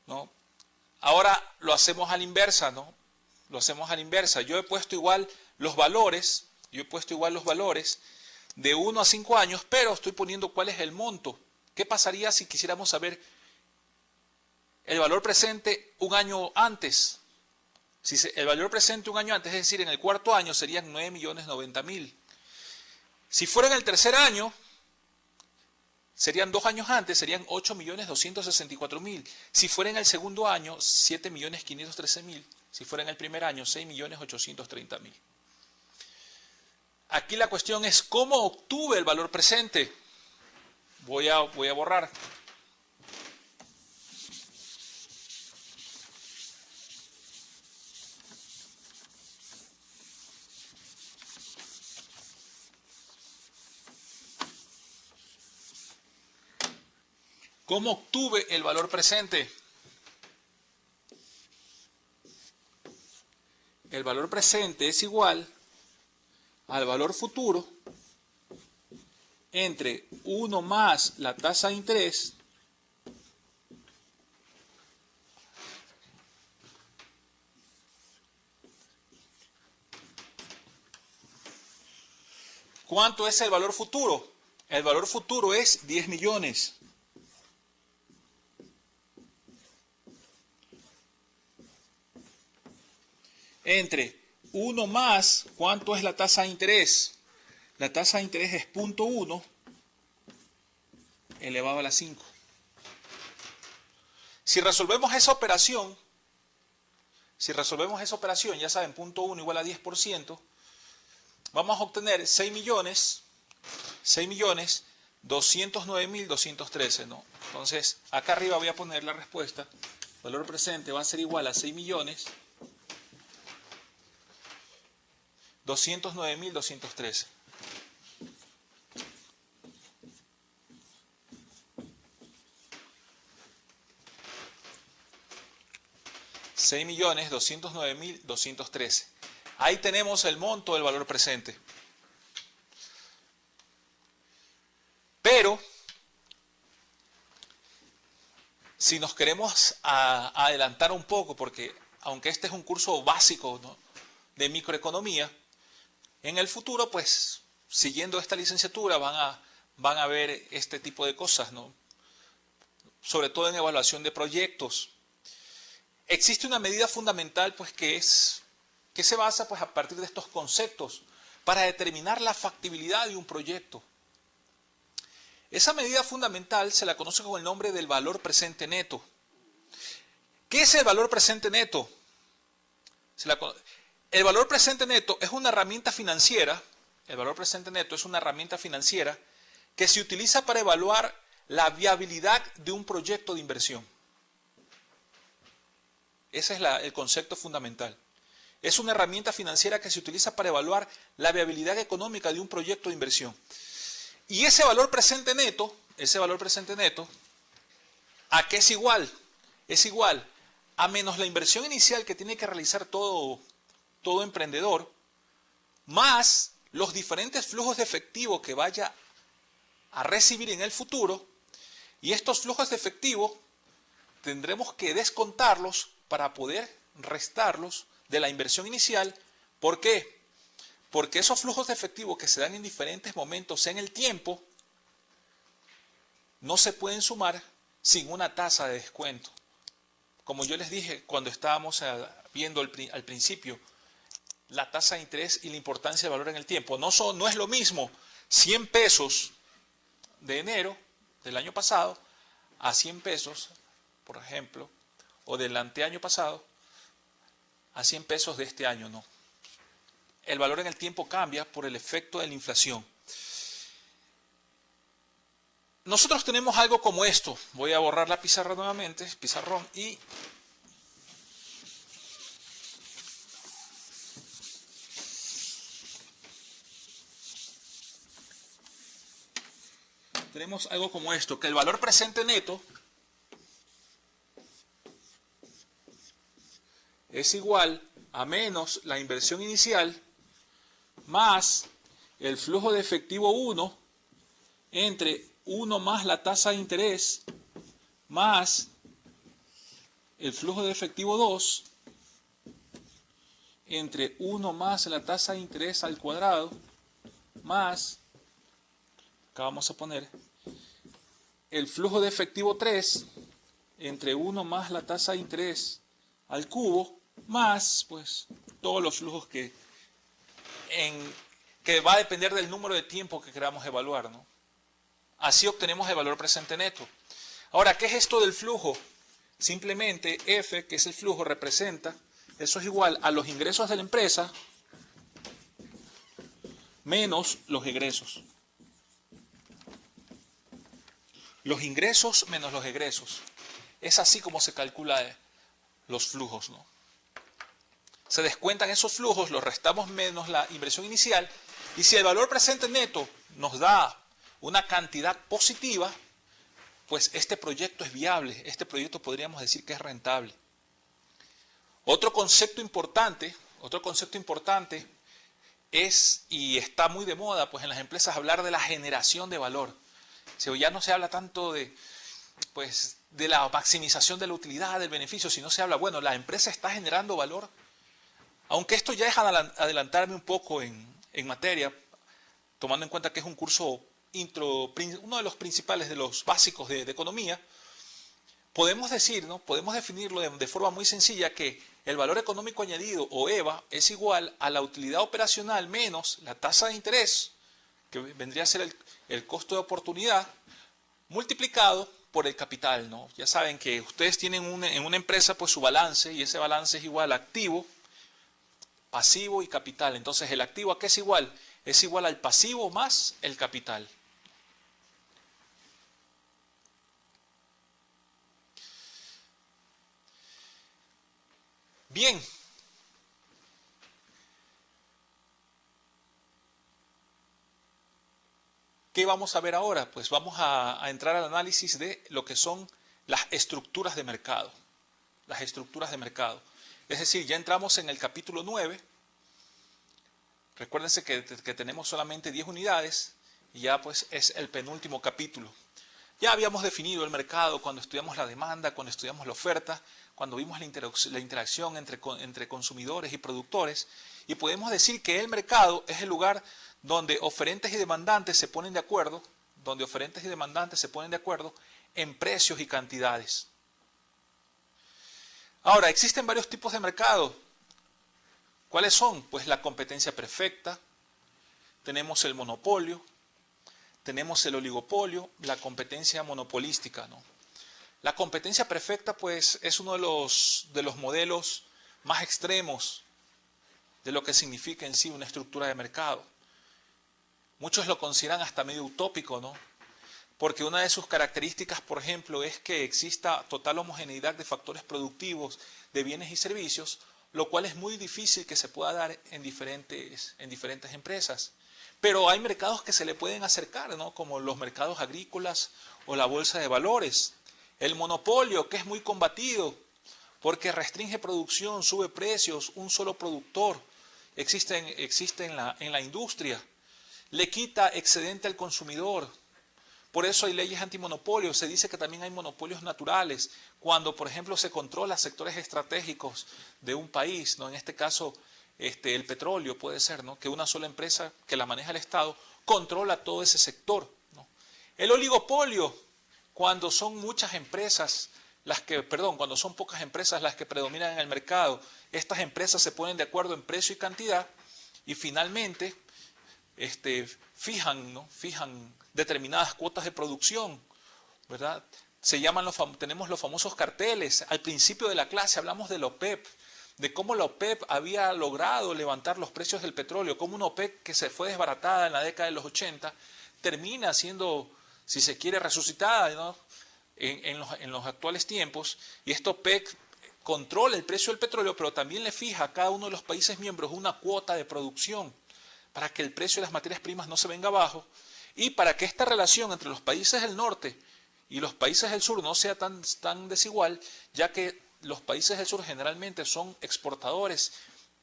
¿No? Ahora lo hacemos a la inversa, ¿no? Yo he puesto igual los valores de 1 a 5 años, pero estoy poniendo cuál es el monto. ¿Qué pasaría si quisiéramos saber el valor presente un año antes? El valor presente un año antes, es decir, en el cuarto año serían 9.090.000. Si fuera en el tercer año, serían 2 años antes, serían 8.264.000. Si fuera en el segundo año, 7.513.000. Si fuera en el primer año, 6.830.000. Aquí la cuestión es cómo obtuve el valor presente. Voy a borrar. ¿Cómo obtuve el valor presente? El valor presente es igual al valor futuro entre 1 más la tasa de interés ¿Cuánto es el valor futuro? El valor futuro es 10 millones. Entre 1 más, ¿cuánto es la tasa de interés? La tasa de interés es 0.1 elevado a la 5. Si resolvemos esa operación, ya saben, 0.1 igual a 10%, vamos a obtener 6.209.213, ¿no? Entonces, acá arriba voy a poner la respuesta. El valor presente va a ser igual a 6.209.213. $6.209.213. Ahí tenemos el monto del valor presente. Pero, si nos queremos adelantar un poco, porque aunque este es un curso básico, ¿no?, de microeconomía, en el futuro, pues, siguiendo esta licenciatura van a ver este tipo de cosas, ¿no? Sobre todo en evaluación de proyectos. Existe una medida fundamental, pues, que se basa, pues, a partir de estos conceptos para determinar la factibilidad de un proyecto. Esa medida fundamental se la conoce con el nombre del valor presente neto. ¿Qué es el valor presente neto? El valor presente neto es una herramienta financiera, el valor presente neto es una herramienta financiera que se utiliza para evaluar la viabilidad de un proyecto de inversión. Ese es el concepto fundamental. Es una herramienta financiera que se utiliza para evaluar la viabilidad económica de un proyecto de inversión. Y ese valor presente neto, ¿a qué es igual? Es igual a menos la inversión inicial que tiene que realizar todo emprendedor, más los diferentes flujos de efectivo que vaya a recibir en el futuro, y estos flujos de efectivo tendremos que descontarlos para poder restarlos de la inversión inicial. ¿Por qué? Porque esos flujos de efectivo que se dan en diferentes momentos en el tiempo no se pueden sumar sin una tasa de descuento. Como yo les dije cuando estábamos viendo al principio, la tasa de interés y la importancia del valor en el tiempo. No es lo mismo 100 pesos de enero del año pasado a 100 pesos, por ejemplo, o del anteaño pasado a 100 pesos de este año, no. El valor en el tiempo cambia por el efecto de la inflación. Nosotros tenemos algo como esto. Voy a borrar la pizarra nuevamente, pizarrón, y tenemos algo como esto, que el valor presente neto es igual a menos la inversión inicial más el flujo de efectivo 1 entre 1 más la tasa de interés más el flujo de efectivo 2 entre 1 más la tasa de interés al cuadrado más, acá vamos a poner, el flujo de efectivo 3 entre 1 más la tasa de interés al cubo más, pues, todos los flujos que va a depender del número de tiempo que queramos evaluar, ¿no? Así obtenemos el valor presente neto. Ahora, ¿qué es esto del flujo? Simplemente F, que es el flujo, representa, eso es igual a los ingresos de la empresa menos los egresos. Los ingresos menos los egresos. Es así como se calcula los flujos, ¿no? Se descuentan esos flujos, los restamos menos la inversión inicial, y si el valor presente neto nos da una cantidad positiva, pues este proyecto es viable, este proyecto podríamos decir que es rentable. Otro concepto importante es, y está muy de moda pues en las empresas, hablar de la generación de valor. Ya no se habla tanto de la maximización de la utilidad, del beneficio, sino se habla, bueno, la empresa está generando valor. Aunque esto ya es adelantarme un poco en materia, tomando en cuenta que es un curso uno de los principales, de los básicos de economía, podemos decir, ¿no? Podemos definirlo de forma muy sencilla, que el valor económico añadido, o EVA, es igual a la utilidad operacional menos la tasa de interés, que vendría a ser el costo de oportunidad, multiplicado por el capital, ¿no? Ya saben que ustedes tienen en una empresa pues su balance, y ese balance es igual a activo, pasivo y capital. Entonces, ¿el activo a qué es igual? Es igual al pasivo más el capital. Bien. ¿Qué vamos a ver ahora? Pues vamos a entrar al análisis de lo que son las estructuras de mercado. Las estructuras de mercado. Es decir, ya entramos en el capítulo 9. Recuérdense que tenemos solamente 10 unidades y ya pues es el penúltimo capítulo. Ya habíamos definido el mercado cuando estudiamos la demanda, cuando estudiamos la oferta, cuando vimos la interacción entre consumidores y productores, y podemos decir que el mercado es el lugar donde oferentes y demandantes se ponen de acuerdo, en precios y cantidades. Ahora, existen varios tipos de mercado. ¿Cuáles son? Pues la competencia perfecta, tenemos el monopolio, tenemos el oligopolio, la competencia monopolística, ¿no? La competencia perfecta pues es uno de los modelos más extremos de lo que significa en sí una estructura de mercado. Muchos lo consideran hasta medio utópico, ¿no? Porque una de sus características, por ejemplo, es que exista total homogeneidad de factores productivos de bienes y servicios, lo cual es muy difícil que se pueda dar en diferentes empresas. Pero hay mercados que se le pueden acercar, ¿no? Como los mercados agrícolas o la bolsa de valores. El monopolio, que es muy combatido, porque restringe producción, sube precios, un solo productor existe en la industria, le quita excedente al consumidor. Por eso hay leyes antimonopolio. Se dice que también hay monopolios naturales, cuando por ejemplo se controla sectores estratégicos de un país, ¿no? En este caso el petróleo puede ser, ¿no? Que una sola empresa que la maneja el Estado controla todo ese sector, ¿no? El oligopolio, cuando son muchas empresas cuando son pocas empresas las que predominan en el mercado, estas empresas se ponen de acuerdo en precio y cantidad y finalmente fijan determinadas cuotas de producción, ¿verdad? Tenemos los famosos carteles. Al principio de la clase hablamos de la OPEP, de cómo la OPEP había logrado levantar los precios del petróleo, cómo una OPEP que se fue desbaratada en la década de los 80 termina siendo, si se quiere, resucitada, ¿no? en los actuales tiempos, y esta OPEP controla el precio del petróleo, pero también le fija a cada uno de los países miembros una cuota de producción para que el precio de las materias primas no se venga abajo y para que esta relación entre los países del norte y los países del sur no sea tan desigual, ya que los países del sur generalmente son exportadores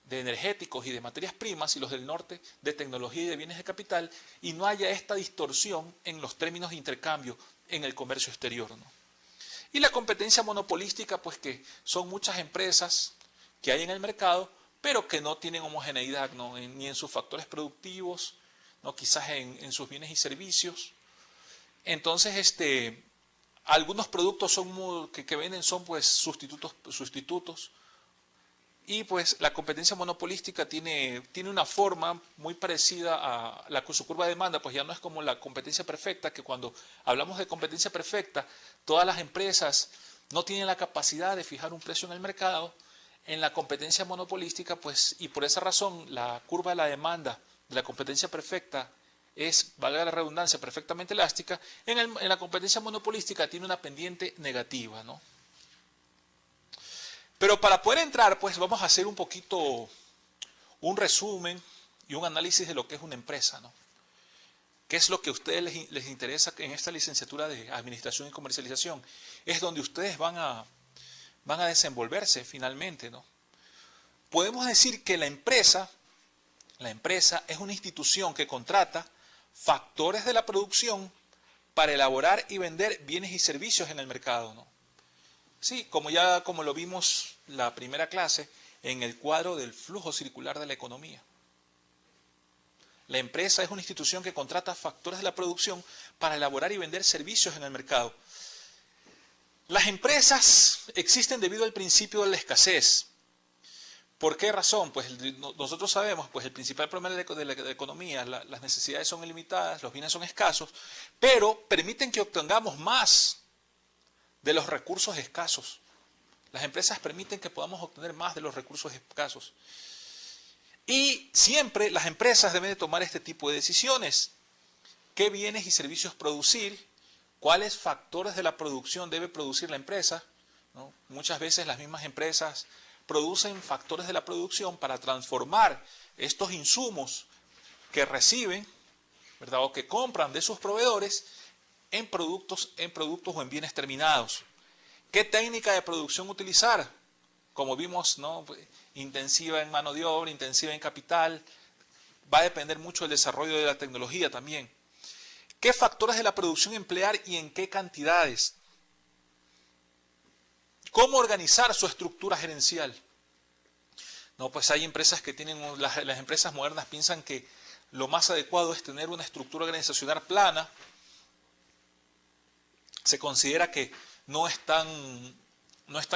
de energéticos y de materias primas y los del norte de tecnología y de bienes de capital, y no haya esta distorsión en los términos de intercambio en el comercio exterior, ¿no? Y la competencia monopolística, pues que son muchas empresas que hay en el mercado, pero que no tienen homogeneidad, ¿no? Ni en sus factores productivos, ¿no? Quizás en sus bienes y servicios. Entonces, algunos productos que venden son pues sustitutos. Y pues la competencia monopolística tiene una forma muy parecida a su curva de demanda, pues ya no es como la competencia perfecta, que cuando hablamos de competencia perfecta, todas las empresas no tienen la capacidad de fijar un precio en el mercado. En la competencia monopolística, pues, y por esa razón, la curva de la demanda de la competencia perfecta es, valga la redundancia, perfectamente elástica. En la competencia monopolística tiene una pendiente negativa, ¿no? Pero para poder entrar, pues vamos a hacer un poquito un resumen y un análisis de lo que es una empresa, ¿no? ¿Qué es lo que a ustedes les interesa en esta licenciatura de Administración y Comercialización? Es donde ustedes van a desenvolverse finalmente, ¿no? Podemos decir que la empresa es una institución que contrata factores de la producción para elaborar y vender bienes y servicios en el mercado, ¿no? Sí, como lo vimos la primera clase en el cuadro del flujo circular de la economía. La empresa es una institución que contrata factores de la producción para elaborar y vender servicios en el mercado. Las empresas existen debido al principio de la escasez. ¿Por qué razón? Pues nosotros sabemos, pues el principal problema de la economía, las necesidades son ilimitadas, los bienes son escasos, pero permiten que obtengamos más de los recursos escasos. Las empresas permiten que podamos obtener más de los recursos escasos. Y siempre las empresas deben de tomar este tipo de decisiones. ¿Qué bienes y servicios producir? ¿Cuáles factores de la producción debe producir la empresa? ¿No? Muchas veces las mismas empresas producen factores de la producción para transformar estos insumos que reciben, ¿verdad? O que compran de sus proveedores en productos o en bienes terminados. ¿Qué técnica de producción utilizar? Como vimos, ¿no? Intensiva en mano de obra, intensiva en capital. Va a depender mucho del desarrollo de la tecnología también. ¿Qué factores de la producción emplear y en qué cantidades? ¿Cómo organizar su estructura gerencial? No, pues hay empresas que las empresas modernas piensan que lo más adecuado es tener una estructura organizacional plana. Se considera que no es tan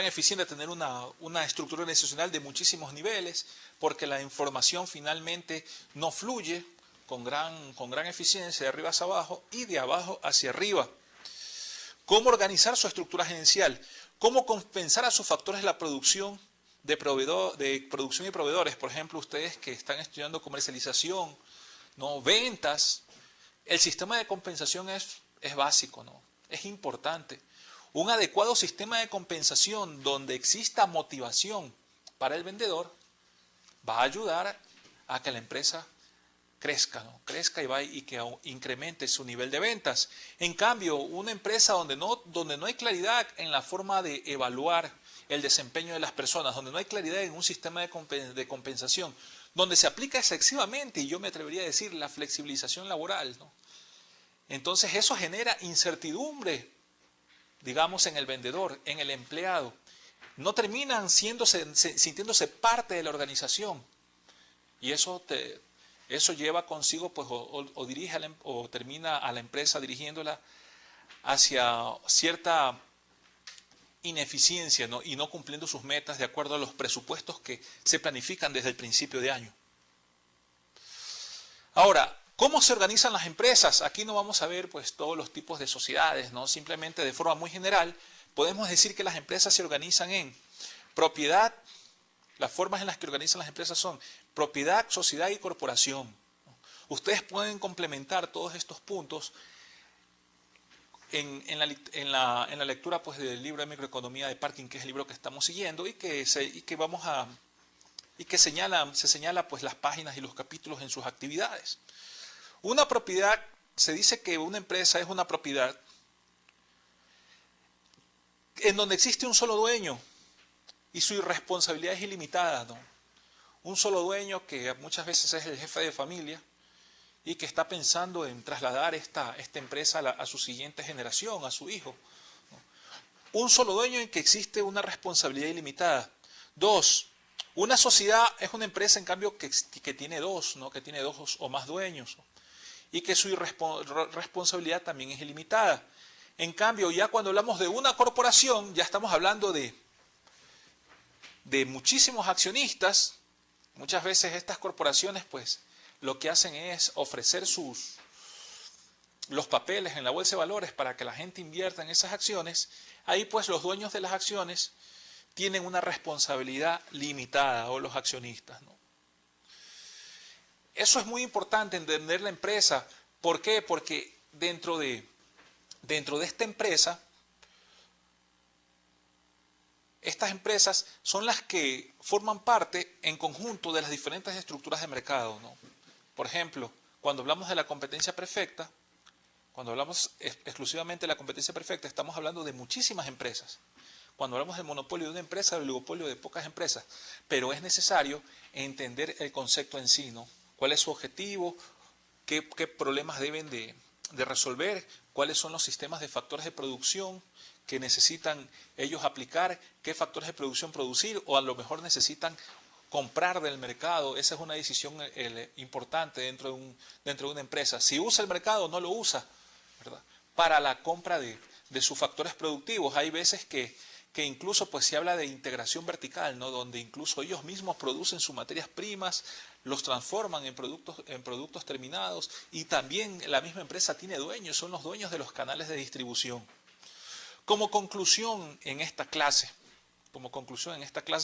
eficiente tener una estructura organizacional de muchísimos niveles, porque la información finalmente no fluye con gran eficiencia de arriba hacia abajo y de abajo hacia arriba. ¿Cómo organizar su estructura gerencial? ¿Cómo compensar a sus factores de la producción de producción y proveedores, por ejemplo, ustedes que están estudiando comercialización, ¿no? Ventas, el sistema de compensación es básico, ¿no? Es importante. Un adecuado sistema de compensación donde exista motivación para el vendedor va a ayudar a que la empresa crezca, ¿no? Crezca y que incremente su nivel de ventas. En cambio, una empresa donde no hay claridad en la forma de evaluar el desempeño de las personas, donde no hay claridad en un sistema de compensación, donde se aplica excesivamente, y yo me atrevería a decir, la flexibilización laboral, ¿no? Entonces eso genera incertidumbre, digamos, en el vendedor, en el empleado. No terminan sintiéndose parte de la organización. Y eso lleva consigo, pues, o dirige o termina a la empresa dirigiéndola hacia cierta ineficiencia, ¿no? Y no cumpliendo sus metas de acuerdo a los presupuestos que se planifican desde el principio de año. Ahora, ¿cómo se organizan las empresas? Aquí no vamos a ver, pues, todos los tipos de sociedades, ¿no? Simplemente de forma muy general podemos decir que las empresas se organizan en propiedad. Las formas en las que organizan las empresas son propiedad, sociedad y corporación. Ustedes pueden complementar todos estos puntos en la lectura, pues, del libro de microeconomía de Parkin, que es el libro que estamos siguiendo y que se señala, pues, las páginas y los capítulos en sus actividades. Una propiedad, se dice que una empresa es una propiedad en donde existe un solo dueño y su irresponsabilidad es ilimitada, ¿no? Un solo dueño que muchas veces es el jefe de familia y que está pensando en trasladar esta empresa a su siguiente generación, a su hijo, ¿no? Un solo dueño en que existe una responsabilidad ilimitada. Dos, una sociedad es una empresa, en cambio, que tiene dos, ¿no? Que tiene dos o más dueños, ¿no? Y que su responsabilidad también es ilimitada. En cambio, ya cuando hablamos de una corporación, ya estamos hablando de muchísimos accionistas. Muchas veces estas corporaciones, pues, lo que hacen es ofrecer los papeles en la bolsa de valores para que la gente invierta en esas acciones. Ahí, pues, los dueños de las acciones tienen una responsabilidad limitada, o los accionistas, ¿no? Eso es muy importante, entender la empresa. ¿Por qué? Porque dentro de esta empresa, estas empresas son las que forman parte en conjunto de las diferentes estructuras de mercado, ¿no? Por ejemplo, cuando hablamos de la competencia perfecta, cuando hablamos exclusivamente de la competencia perfecta, estamos hablando de muchísimas empresas. Cuando hablamos del monopolio de una empresa, del oligopolio de pocas empresas. Pero es necesario entender el concepto en sí, ¿no? ¿Cuál es su objetivo? ¿Qué problemas deben de resolver? ¿Cuáles son los sistemas de factores de producción que necesitan ellos aplicar? ¿Qué factores de producción producir? O a lo mejor necesitan comprar del mercado. Esa es una decisión importante dentro de una empresa. Si usa el mercado o no lo usa, ¿verdad? Para la compra de sus factores productivos. Hay veces que incluso, pues, se habla de integración vertical, ¿no? Donde incluso ellos mismos producen sus materias primas, los transforman en productos terminados, y también la misma empresa tiene dueños, son los dueños de los canales de distribución. Como conclusión en esta clase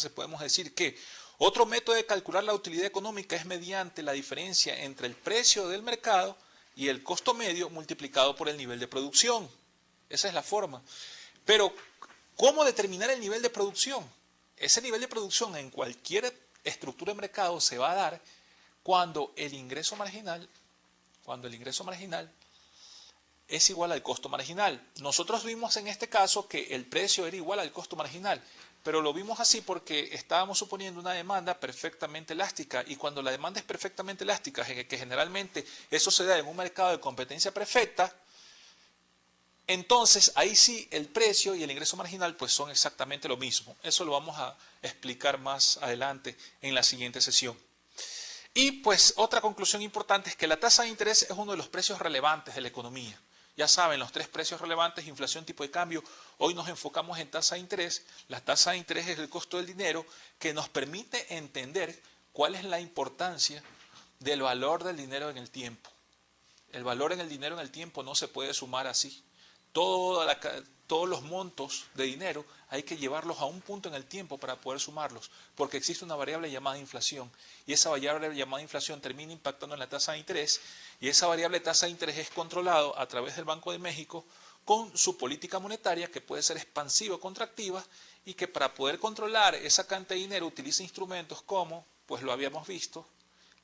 podemos decir que otro método de calcular la utilidad económica es mediante la diferencia entre el precio del mercado y el costo medio multiplicado por el nivel de producción. Esa es la forma. Pero, ¿cómo determinar el nivel de producción? Ese nivel de producción en cualquier estructura de mercado se va a dar cuando el ingreso marginal es igual al costo marginal. Nosotros vimos en este caso que el precio era igual al costo marginal, pero lo vimos así porque estábamos suponiendo una demanda perfectamente elástica, y cuando la demanda es perfectamente elástica, que generalmente eso se da en un mercado de competencia perfecta, entonces ahí sí el precio y el ingreso marginal, pues, son exactamente lo mismo. Eso lo vamos a explicar más adelante en la siguiente sesión. Y, pues, otra conclusión importante es que la tasa de interés es uno de los precios relevantes de la economía. Ya saben, los tres precios relevantes: inflación, tipo de cambio. Hoy nos enfocamos en tasa de interés. La tasa de interés es el costo del dinero, que nos permite entender cuál es la importancia del valor del dinero en el tiempo. El valor en el dinero en el tiempo no se puede sumar así. todos los montos de dinero hay que llevarlos a un punto en el tiempo para poder sumarlos, porque existe una variable llamada inflación, y esa variable llamada inflación termina impactando en la tasa de interés, y esa variable tasa de interés es controlado a través del Banco de México con su política monetaria, que puede ser expansiva o contractiva, y que para poder controlar esa cantidad de dinero utiliza instrumentos como, pues lo habíamos visto,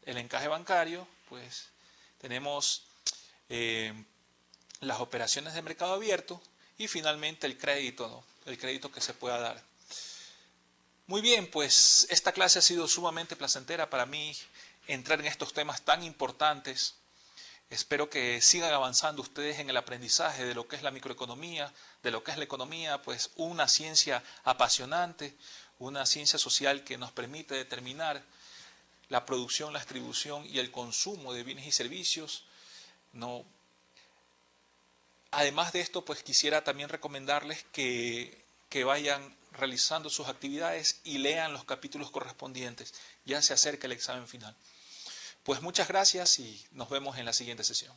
el encaje bancario, pues tenemos las operaciones de mercado abierto y finalmente el crédito, ¿no? El crédito que se pueda dar. Muy bien, pues esta clase ha sido sumamente placentera para mí entrar en estos temas tan importantes. Espero que sigan avanzando ustedes en el aprendizaje de lo que es la microeconomía, de lo que es la economía, pues una ciencia apasionante, una ciencia social que nos permite determinar la producción, la distribución y el consumo de bienes y servicios. No. Además de esto, pues quisiera también recomendarles que vayan realizando sus actividades y lean los capítulos correspondientes. Ya se acerca el examen final. Pues muchas gracias y nos vemos en la siguiente sesión.